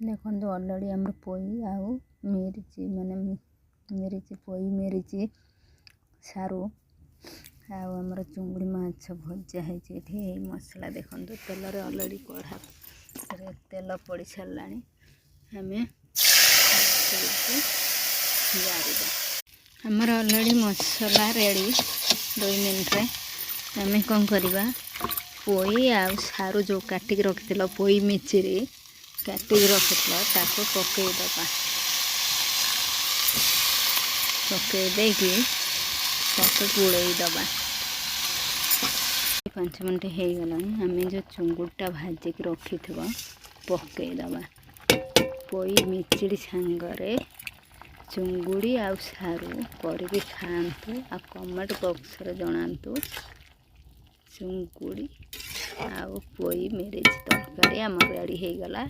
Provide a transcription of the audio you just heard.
देखो अलरेडी आम पोई आउ मिर्ची माने मिर्ची पोई मिर्ची सारू आमर चुंगुड़ी माछ भजा है मसला देखो तेल अलरेडी कढ़ा तेल पड़ सारा आम आमर अलरेडी मसला रेडी 2 मिनट आम कौन करवा पोई आ सारू जो काटिक रखी पोई मिर्ची काटिक रखिल ताको पकईदे गोलईदबा 5 मिनट हो गला आम जो चुंगुड़ा भाजिक रखि पकईदबा पोई मिर्ची सांगरे चुंगुड़ी आ सारू करके खातु आ कमेंट बॉक्स रे जनातु चुंगुड़ी आ पोई मिर्ची तरकारी आम रेडी हो गला।